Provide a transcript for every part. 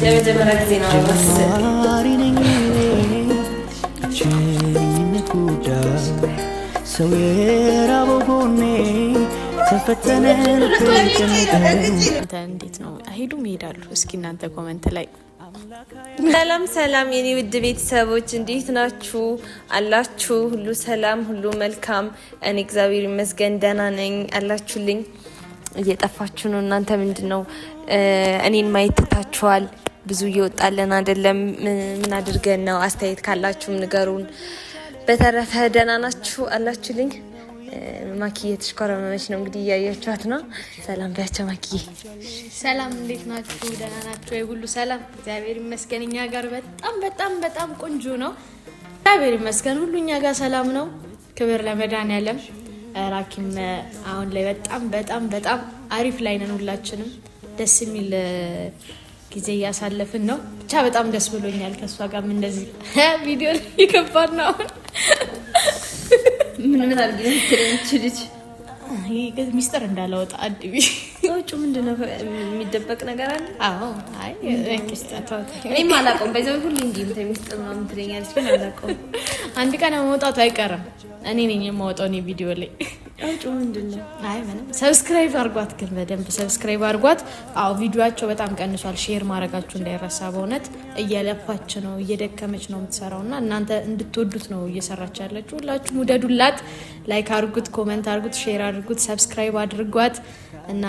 የመጀመሪያ ጊዜ ነው ሰው የራበው ጎኔ ተፈተነ። እንዴት ነው አይሄዱም? ይሄዳሉ። እስኪ እናንተ ኮሜንት ላይ ሰላም ሰላም የኔ ውድ ቤተሰቦች እንዴት ናችሁ? አላችሁ? ሁሉ ሰላም፣ ሁሉ መልካም። እኔ እግዚአብሔር ይመስገን ደህና ነኝ። አላችሁልኝ? እየጠፋችሁ ነው። እናንተ ምንድነው እኔን ማየት ትታችኋል? ብዙ እየወጣለን አይደለም? ምን አድርገን ነው? አስተያየት ካላችሁም ንገሩን። በተረፈ ደህና ናችሁ? አላችሁልኝ? ማኪ የተሽኮረመመች ነው እንግዲህ እያያችኋት ነው። ሰላም ቢያቸው ማኪ። ሰላም እንዴት ናችሁ? ደህና ናችሁ? ሁሉ ሰላም እግዚአብሔር ይመስገን። እኛ ጋር በጣም በጣም በጣም ቆንጆ ነው። እግዚአብሔር ይመስገን ሁሉ እኛ ጋር ሰላም ነው። ክብር ለመድኃኒዓለም። ራኪም አሁን ላይ በጣም በጣም በጣም አሪፍ ላይ ነን። ሁላችንም ደስ የሚል ጊዜ እያሳለፍን ነው። ብቻ በጣም ደስ ብሎኛል። ከሷ ጋር እንደዚህ ቪዲዮ ላይ ይከፋል ነው አሁን ምን አድርገን ትልልች ይሄ ሚስጥር እንዳላወጣ አድቢ ወጪ ምንድነው የሚደበቅ ነገር አለ? አዎ አይ እኔም አላውቀውም። በዛው ሁሉ እንዲህ ሚስጥር ነው የምትለኛለች ግን አላውቀውም። አንድ ቀን መውጣቱ አይቀርም። እኔ ነኝ የማወጣው ነው ቪዲዮ ላይ። ወጪ ምንድነው? አይ ምንም። ሰብስክራይብ አድርጓት ግን በደንብ ሰብስክራይብ አድርጓት። አዎ ቪዲዮአቸው በጣም ቀንሷል። ሼር ማድረጋችሁ እንዳይረሳ። በእውነት እየለፋች ነው እየደከመች ነው የምትሰራውና እናንተ እንድትወዱት ነው እየሰራች ያለችው። ሁላችሁም ውደዱላት። ላይክ አድርጉት፣ ኮሜንት አድርጉት፣ ሼር አድርጉት፣ ሰብስክራይብ አድርጓት እና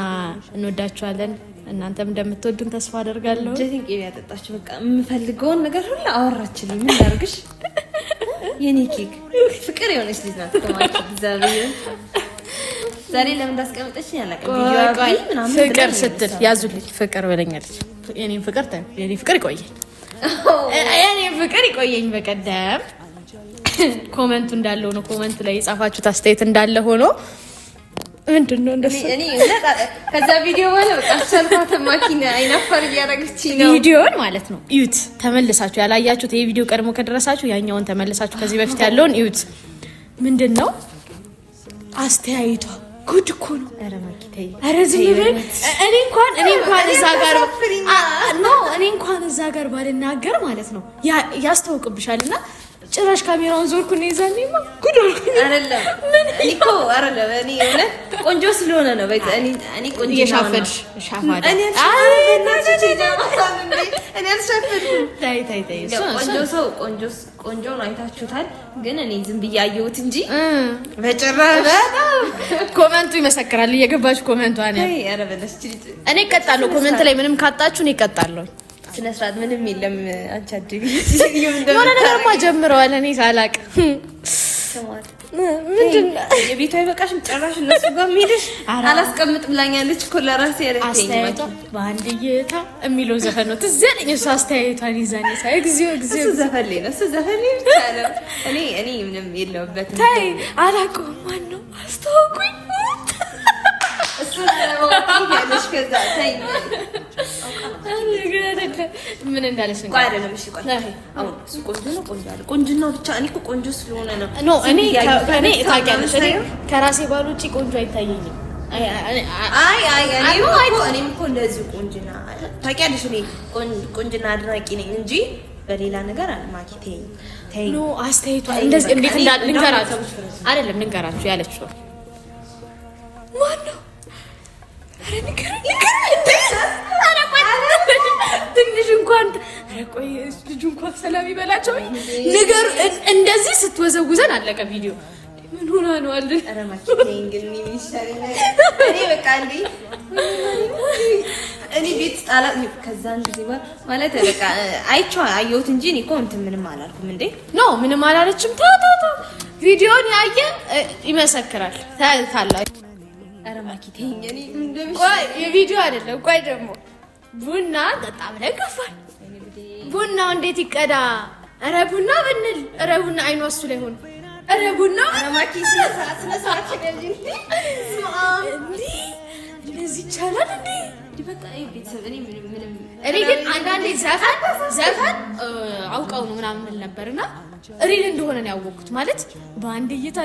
እንወዳችኋለን። እናንተም እንደምትወዱን ተስፋ አደርጋለሁ። ጀቲንግ ያጠጣችሁ በቃ የምፈልገውን ነገር ሁሉ አወራችልኝ። ምን ላድርግሽ? የኔ ኬክ ፍቅር የሆነች ልጅ ናት። ተማርኩ እግዚአብሔር ዛሬ ለምን እንዳስቀምጠችኝ አላውቅም። ቪዲዮ አባይ ምናምን ፍቅር ስትል ያዙልኝ ፍቅር በለኛለች። የኔ ፍቅር ታይ የኔ ፍቅር ይቆየኝ፣ የኔ ፍቅር ይቆየኝ። በቀደም ኮሜንቱ እንዳለው ነው። ኮሜንት ላይ የጻፋችሁት አስተያየት እንዳለ ሆኖ ምንድነው እንደሱ እኔ ከዛ ቪዲዮ በኋላ በቃ ሰልፋተ ማኪና አይናፈር እያደረገችኝ ነው። ቪዲዮን ማለት ነው እዩት። ተመልሳችሁ ያላያችሁት ይሄ ቪዲዮ ቀድሞ ከደረሳችሁ ያኛውን ተመልሳችሁ ከዚህ በፊት ያለውን እዩት። ምንድነው አስተያየቷ? ጉድ እኮ ነው። አረ ማኪታይ አረ ዝም በል። እኔ እንኳን እዛ ጋር ባልናገር ማለት ነው ያስተውቅብሻልና ጭራሽ ካሜራውን ዞርኩኝ። ይዛኔማ ጉድ አልኩኝ። አይደለም ምን እኮ አይደለም። እኔ እውነት ቆንጆ ስለሆነ ነው። እኔ ቆንጆ የሻፈድሽ ሻፋዳ እኔ አልሻፈድኩም። ታይ ቆንጆ ነው። አይታችሁታል። ግን እኔ ዝም ብዬ አየሁት እንጂ በጭራሽ ኮሜንቱ ይመሰክራል። እየገባችሁ ኮሜንቱ እኔ እቀጣለሁ። ኮሜንት ላይ ምንም ካጣችሁ እኔ እቀጣለሁ። ስነ ስርዓት ምንም የለም። አንቺ አድርጊ የሆነ ነገርማ ጀምረዋል። እኔ ሳላቅ ምንድነው የቤቷ አይበቃሽም? ጭራሽ እነሱ ጋር ሄደሽ አላስቀምጥ ብላኛለች እኮ ለራሴ ያረተኝ ማለት በአንድ እይታ የሚለው ዘፈን ነው ትዝ ያለኝ። እሱ አስተያየቷን ይዛኔ ሳይ እግዚኦ እሱ ዘፈን ላይ ነው። እሱ ዘፈን ላይ ብቻ ነው። እኔ ምንም የለውበትም። ታይ አላውቀውም። ማነው አስተዋውቁኝ። እሱ ነው ያለሽ ከዛ ታይ ምን እንዳለሽ ነው? ቆይ አይደለም። እሺ ቆይ አሁን እሱ ቆንጆ ነው። ቆንጆ አይደል? ቆንጆ ብቻ እኔ እኮ ቆንጆ ስለሆነ ነው። ኖ እኔ ታውቂያለሽ፣ እኔ ከራሴ ባል ውጪ ቆንጆ አይታየኝም። እኔም እኮ እንደዚህ ቆንጆና ታውቂያለሽ፣ እኔ ቆንጆና አድናቂ ነኝ እንጂ በሌላ ነገር ማኪ ተይ ኖ አስተያየቷ እንደዚህ እንዴት ልንገራችሁ አይደለም ልንገራችሁ ያለችው ማነው? አረ ንገረኝ ትንሽ እንኳን ቆይ ልጁ እንኳን ሰላም ይበላቸው ነገር እንደዚህ ስትወዘውዘን አለቀ ቪዲዮ። ምን ሆና ነው አለ? አረ ማኪ እንግዲህ የሚሻለኝ እኔ በቃ እኔ ቤት ጣላ ከዛን ጊዜ ማለት በቃ አየሁት እንጂ እኔ እኮ እንትን ምንም አላልኩም። እንዴ ኖ ምንም አላለችም። ታታ ቪዲዮን ያየ ይመሰክራል። ታላችሁ አረ ማኪ ተይኝ። ቆይ የቪዲዮ አይደለም። ቆይ ደግሞ ቡና ጠጣ ብለን ገፋን። ቡናው እንዴት ይቀዳ? አረ ቡና ብንል አረ ቡና አይኑ እሱ ላይ ሆነ። አረ ቡና ማኪ ስነ ስርዓት እንደዚህ ይቻላል እንዴ? በቃ ቤተሰብ እኔ ግን አንዳንዴ ዘፈን አውቀው ነው ምናምን ነበርና ሪል እንደሆነ ነው ያወቅኩት። ማለት በአንድ እይታ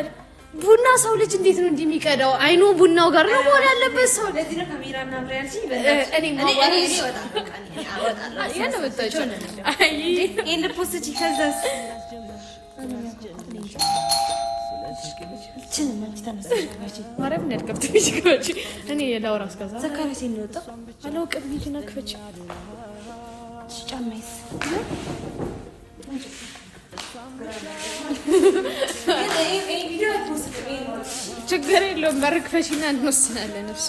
ቡና ሰው ልጅ እንዴት ነው እንደሚቀዳው? አይኑ ቡናው ጋር ነው መሆን ያለበት። ሰው ለዚህ ነው ካሜራና ብሪያልጂ እኔ ችግር የለውም። በርክፈሽና እንወስናለን እሱ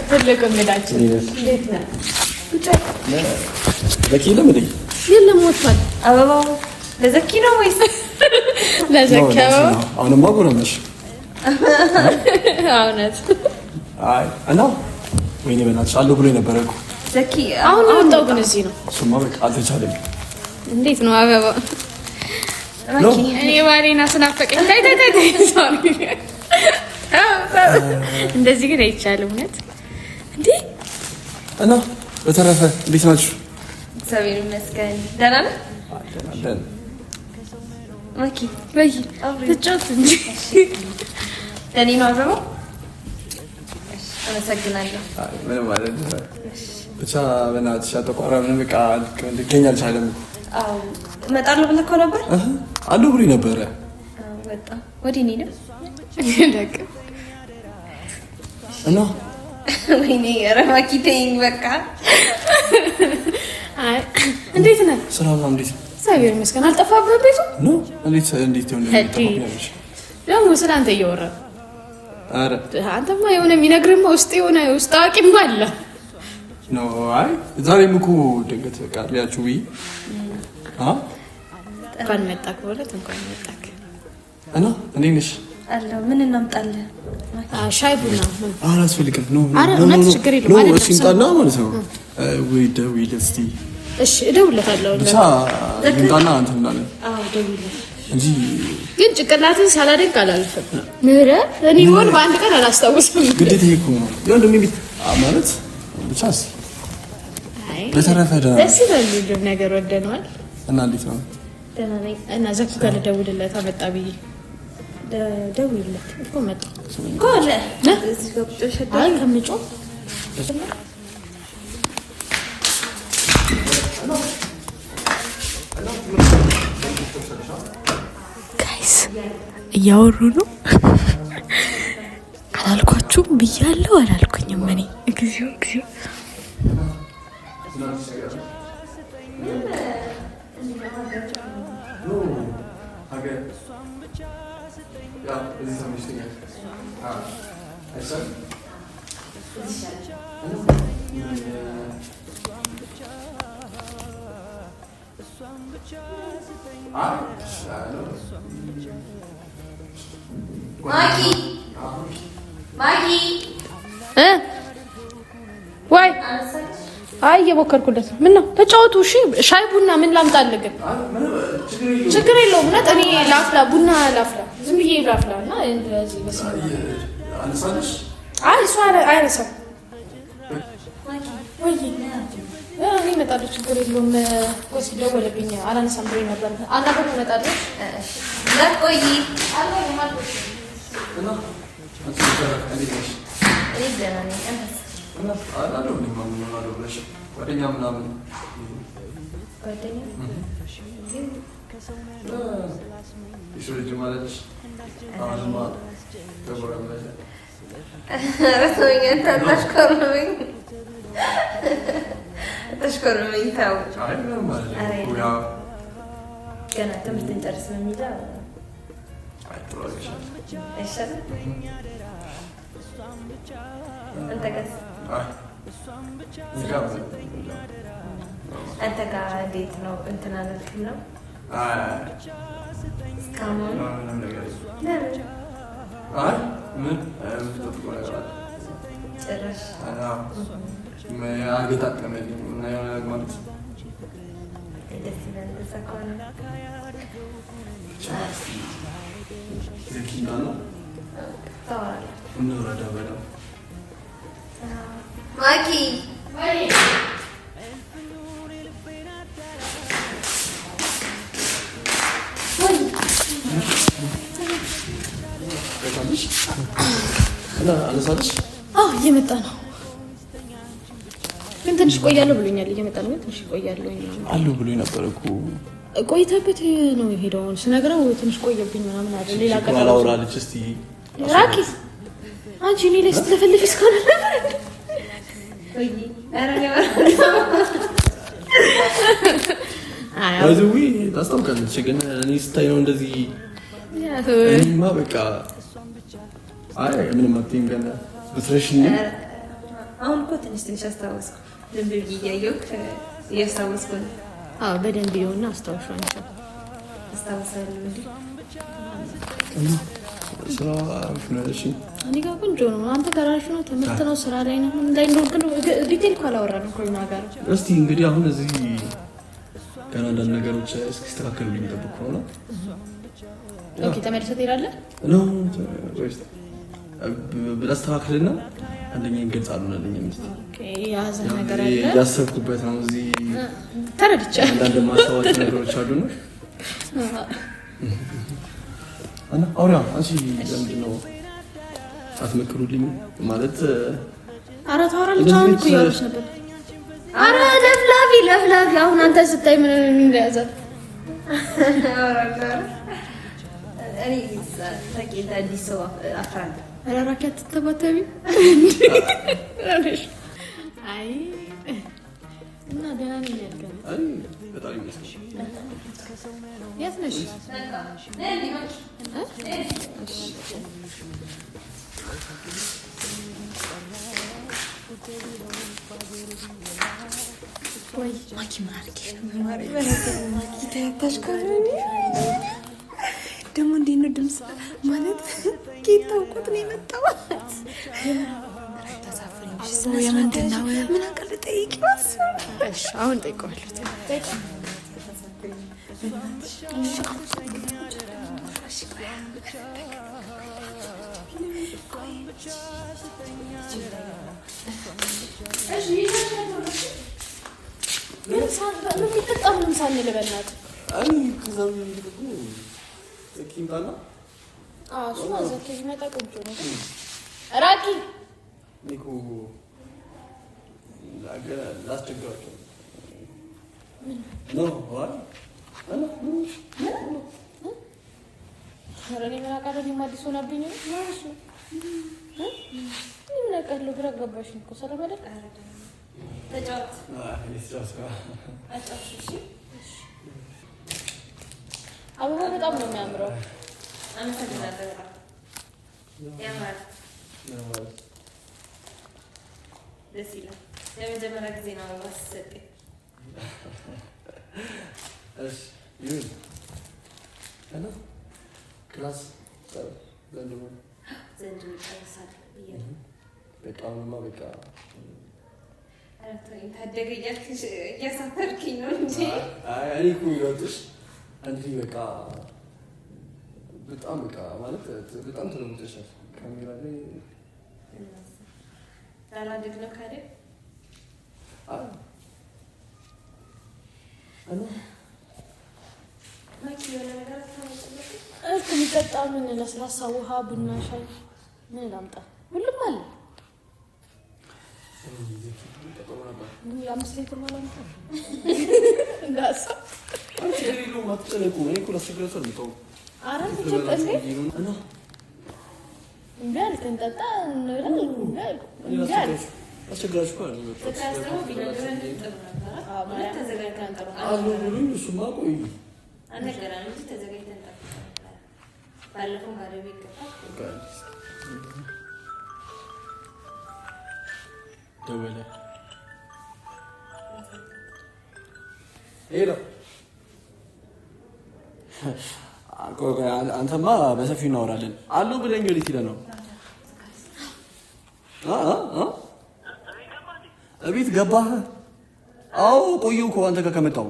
ትልቅ እንግዳችን እንዴት ነህ? ዘኪ ነው እንዴ? የለም ወጥቷል። አበባው ለዘኪ ነው ወይስ ለዘኪው? አሁንማ ጎረመሽ። እውነት አይ እና ወይኔ በእናትሽ አለው ብሎ ነበር እኮ ዘኪ። አሁን ወጣው ግን እዚህ ነው። እሱማ በቃ አልተቻለም። እንዴት ነው አበባ? እኔ ባሌና ስናፈቀኝ ታይ ሶሪ እንደዚህ ግን አይቻልም። እውነት እንዴ? እና በተረፈ እንዴት ናችሁ? እግዚአብሔር ይመስገን ደህና ነህ? ደህና ማኪ ወይ ትጫወት እንጂ ለኔ ነው አበባው። አመሰግናለሁ። ምንም ማለት ብቻ በእናትሽ አተቋራ ምንም በቃ ልገኝ አልቻለም። አዎ እመጣለሁ ብለህ እኮ ነበር። አለው ብሎኝ ነበረ። ወጣ ወዲህ ነው ደግ እና ወይኔ ኧረ ማኪ ተይኝ በቃ። አይ እንዴት ነህ? ስራ ምናምን እንዴት ነው? እግዚአብሔር ይመስገን። አልጠፋብህም ቤቱ? ኖ እንዴት ሆነ? ደግሞ ስለ አንተ እያወራ ኧረ አንተማ የሆነ የሚነግርህማ ውስጥ የሆነ ውስጥ አዋቂም አለ። ኖ አይ ዛሬም እኮ ድንገት በቃ ሊያችሁ ብዬ እንኳን መጣክ በእውነት እንኳን መጣክ። እና እንዴት ነሽ? አለሁ። ምን እናምጣለን? ሻይ ቡና አላስፈልግም። እውነት ችግር የለውም። እሺ ይምጣና ማለት ነው። ወይ ደውይለት እስኪ። እሺ እደውልለታለሁ። ብቻ ይምጣና እንትን እንላለን። አዎ ደውልለት እንጂ ግን ጭቅላትን ሳላደንቅ አላልፍም። ምህረት እኔ ሆን በአንድ ቀን አላስታውስም። ግዴታ እኮ ነው ያው ቤት ማለት ብቻስ። በተረፈ ደስ ይላል። ሁሉም ነገር ወደነዋል። እና እንዴት ነው? ደህና ነኝ። እና ዘኩ ጋር ልደውልለት አመጣ ብዬ ደውልለት እኮ መጣ እኮ አለ። እዚህ ጋር ቁጭ ሸዳ አይ ከምጮ ጋይስ እያወሩ ነው። አላልኳችሁም ብያለሁ አላልኩኝም እኔ እግዚኦ ማኪ ወይ አይ እየሞከርኩለት ነው። ምን ነው ተጫወቱ። እሺ ሻይ ቡና ምን ላምጣልህ? ግን ችግር የለውም። እውነት እኔ ላፍላ ቡና ላፍላ ዝም ብዬ ላፍላ እና እንደዚህ በስመ አይ እሷ አይረሳም። ወይ እኔ እመጣለሁ። ችግር የለውም። ወስ ደወለብኝ አላነሳም ብሎኝ ነበር። አናገር እመጣለሁ። ለቆይ ጓደኛ ምናምን ልጅ ማለት አሁንማ ተጎረመሰ። ተሽኮርመኝ ተው። ገና ትምህርት እንጨርስ ነው የሚለው አይሻልም? አንተ ጋር አንተ ጋር እንዴት ነው? እንትን አላልክም ነው እስካሁን? ምን ጭራሽ አገጣጠመልኝ እና የሆነ ማለት ደስ ይላል ተሳካው ዘኪናና ታዋላ እንወራዳ በላ ማኪ ወይ አለሳለሽ እየመጣ ነው ግን ትንሽ ቆያለሁ ብሎኛል እየመጣ ነው ትንሽ ቆያለሁ አሉ ብሎ ነበር እኮ ቆይተበት ነው የሄደው ስነግረው ትንሽ ቆየብኝ ምናምን አይደል ሌላ ቀን አላወራለች እስቲ ራኪ አንቺ እኔ ላይ ስትለፈልፊ እስካሁን ወይ አረጋ አይዙዊ ታስታውቃለች ግን እኔ ስታይ ነው እንደዚህ እኔማ በቃ አይ ምንም አትይም ገና በትረሽኝ አሁን እኮ ትንሽ አስታወስኩ ዝም ብዬ እያስታወስኩ ነው በደንብ ይሆንና አስታውሻለሁ አስታውሳለሁ እንዴ ስራ ፍነሽ እኔ ጋር ቆንጆ ነው አንተ ጋራሽ ነው ትምህርት ነው ስራ ላይ ነው ላይ ነው ግን ዲቴል ካላወራን ኮሮና ጋር እስቲ እንግዲህ አሁን እዚህ ገና አንዳንድ ነገሮች እስኪስተካከሉ የሚጠብቁ ነው ኦኬ ተመልሰህ ትሄዳለህ ነው ወይስ ብላስተካክልና አንደኛ እንገልጻሉ ነኝ ምስቲ ኦኬ ያዘ ነገር አለ ያሰብኩበት ነው እዚህ ተረድቻ አንዳንድ ማሳወቅ ነገሮች አሉ ነው አና አውሪያ አንቺ ለምንድነው አትመክሩልኝ ማለት አራት አወራል ቻውን እኮ ያሉሽ ነበር አረ ለፍላፊ አሁን አንተ ስታይ ምን እንደያዘ አወራለሁ እኔ ታቂታ ዲሶ አፍራን አራራከት ተባተቢ አይ እና ደህና ነኝ ያልከኝ አይ በጣም ይመስላል የት ነሽ ወይ ማኪ ማርኪ ተሽከረኒ ደግሞ እንዴት ነው ድምፅ ማለት ጌታውቁት ነው የመጣው የምንድን ነው ምን አቀል ጠይቂዋስ አሁን ጠይቀዋለሁ ምንም ሳንል በእናትህ አይ ከዛም ይልቁ ዘኪምባና እሱ ዘኪ ይመጣ ቆንጆ ነው ራኪ ኒኩ ላስቸግራቸው ነው ዋይ ኧረ እኔ ምን አውቃለሁ እኔም አዲስ ሆናብኝ ነው ምን አውቃለሁ ግራ ገባሽኝ እኮ ሰላም አይደል ተጫወት አበባ በጣም ነው የሚያምረው አመሰግናለሁ ያማር ደስ ይላል ለመጀመሪያ ጊዜ ነው አበባ ሲሰጠኝ እሺ ይሁን እና ክላስ ዘንድሮ ይጨርሳል ብያለሁ በጣምማ በቃ ታደገ እያሳፈርክኝ ነው እንጂ እኔ እኮ ይወጥሽ አንቺ በቃ በጣም በቃ ማለት በጣም ተለውጠሻል ካሜራ ላይ ታላድግ ነው ካደ ማኪ የሆነ ነገር ታመጣለህ የሚጠጣ ምን ለስላሳ ውሃ ቡና ሻይ ምን ላምጣ ሁሉም አለ 5 ሊትር ማለት ነው እንዳሳ አንቺ ሪሉ ማትጨነቁ እኔ እኮ ላስቸግራችሁ አልመጣሁም ኧረ ተጨቀለ እንዴ እንጠጣ እንብላ አስቸግራችሁ እኮ አልመጣሁም ተካስተው ቢነግረን ጥሩ ነበር ማለት ተዘጋጅተን ጥሩ ብሉኝ እሱማ ቆይ አነገራን እንጂ ተዘጋጅተን ጠብቀን ባለፈው ጋር ቢገባ ደወለ ሄሎ አንተማ በሰፊው እናወራለን አሉ ብለኝ ወዴት ሄደህ ነው እቤት ገባህ አዎ ቆየሁ እኮ አንተ ጋር ከመጣሁ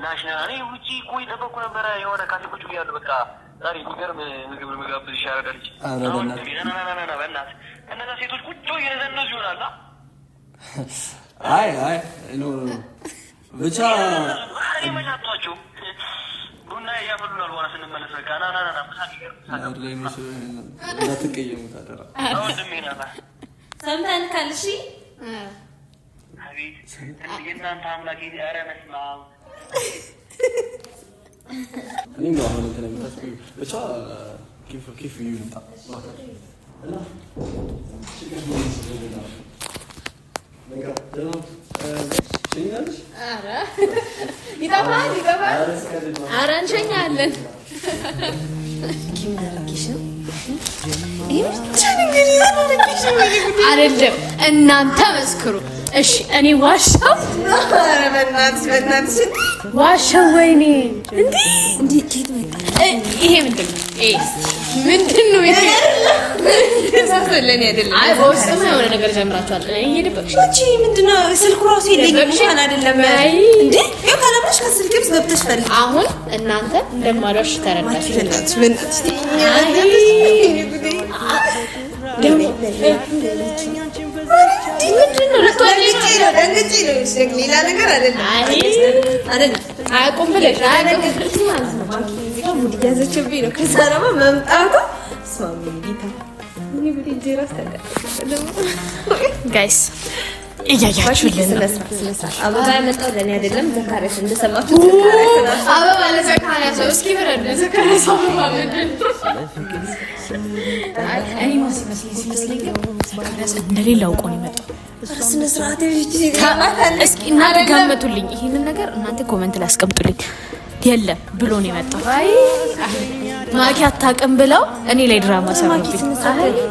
ናሽናል እኔ ውጪ ቆይ ጠበቁ ነበር የሆነ ካቴጎሪ ያለው በቃ ዛሬ የሚገርም ምግብ ምግብ ይሻላል በእናትህ እነዛ ሴቶች ቁጭ እየነዘነዙ ይሆናል አይ ኖ ብቻ እኔ መላጣቸው ቡና ያፈሉናል በኋላ ስንመለስ በቃ ና እንዳትቀየሙ ታደራ ሰምተን ካልሽ አቤት የእናንተ አምላክ ኧረ መስማ እኔም ነው አሁን ተነምጣት ብቻ ኪፍ ይውጣ እና ይጠፋል ኧረ እንሸኛለን አይደለም እናንተ መስክሩ እሺ እኔ ዋሻው ኧረ በእናትሽ ዋሻው ወይኔ እንዴ ኬት መጣ ይሄ ምንድን ነው ይሄ ተሳሰለኝ አይደለም አይ በውስጥም የሆነ ነገር ጀምራችኋል እየደበቅሽ እቺ ምንድነው ስልኩ ራሱ የለኝም እንኳን አይደለም እንዴ ካለምሽ ከስልክም ገብተሽ ፈልጊ አሁን እናንተ እንደማዳሽ ተረዳችሁ በእናትሽ ምንድነው ለቷልጪ ነው ሌላ ነገር አይደለም አያውቁም ብለሽ ያዘችብኝ ነው ከዛ ደግሞ መምጣቱ ስማሚ ጌታ እኔ ብቻ ራስ ጋይስ እያያችሁልን አበባ ያመጣው ለኔ አይደለም ዘካሪያስ እንደሰማችሁ አበባ ለዘካሪያስ እስኪ ብረድ ለዘካሪያስ አበባ ምንድን እኔ መስለኝ ዘካሪያስ እንደሌላ አውቆ ነው የመጣው ስነ ስርዓት እስኪ እናንተ ገመቱልኝ ይሄንን ነገር እናንተ ኮሜንት ላይ አስቀምጡልኝ የለም ብሎ ነው የመጣው ማኪ አታውቅም ብለው እኔ ላይ ድራማ ሰራብኝ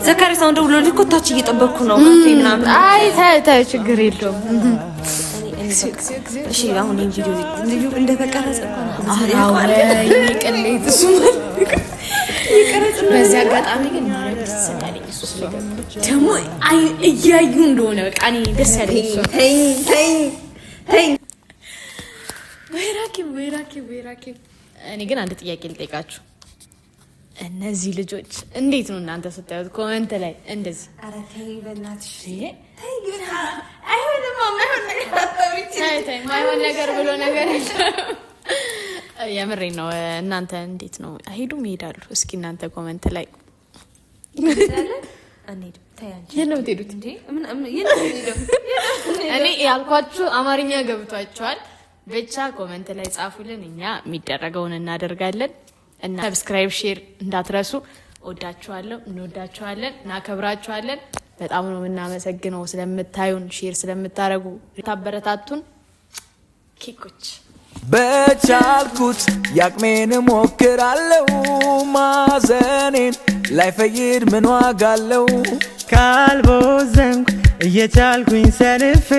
ዘካሪያስ አሁን ደውሎ ልኮታች እየጠበቅኩ ነው ካፌ ምናምን አይ ታይ ችግር የለውም እሺ አሁን ይሄን ቪዲዮ እንደተቀረጸ ቅሌት እሱ በዚህ አጋጣሚ ግን ማርያም ደስ ያለኝ እሱ ስለገባ ደግሞ አይ እያዩ እንደሆነ በቃ እኔ ደስ ያለኝ እሱ ተይ ወይራኪ እኔ ግን አንድ ጥያቄ ልጠይቃችሁ እነዚህ ልጆች እንዴት ነው እናንተ ስታዩት ኮሜንት ላይ እንደዚህ ኧረ ተይ በእናትሽ ተይ ግን አይሆንም ማይሆን ነገር ብሎ ነገር የምሬን ነው እናንተ እንዴት ነው አይሄዱም ይሄዳሉ እስኪ እናንተ ኮሜንት ላይ የምትሄዱት እኔ ያልኳችሁ አማርኛ ገብቷችኋል ብቻ ኮሜንት ላይ ጻፉልን እኛ የሚደረገውን እናደርጋለን እና ሰብስክራይብ ሼር እንዳትረሱ ወዳችኋለሁ እንወዳችኋለን እናከብራችኋለን በጣም ነው እናመሰግነው ስለምታዩን ሼር ስለምታረጉ ታበረታቱን ኪኮች በቻልኩት ያቅሜን ሞክራለሁ ማዘኔን ላይፈይድ ምን ዋጋ አለው ካልቦዘንኩ እየቻልኩኝ ሰንፌ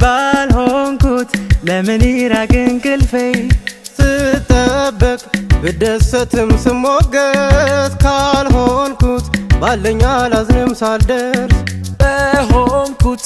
ባልሆንኩት ለምን ይራቅ እንቅልፌ ስጠበቅ ብደሰትም ስሞገት ካልሆንኩት ባለኛ አላዝንም ሳልደርስ በሆንኩት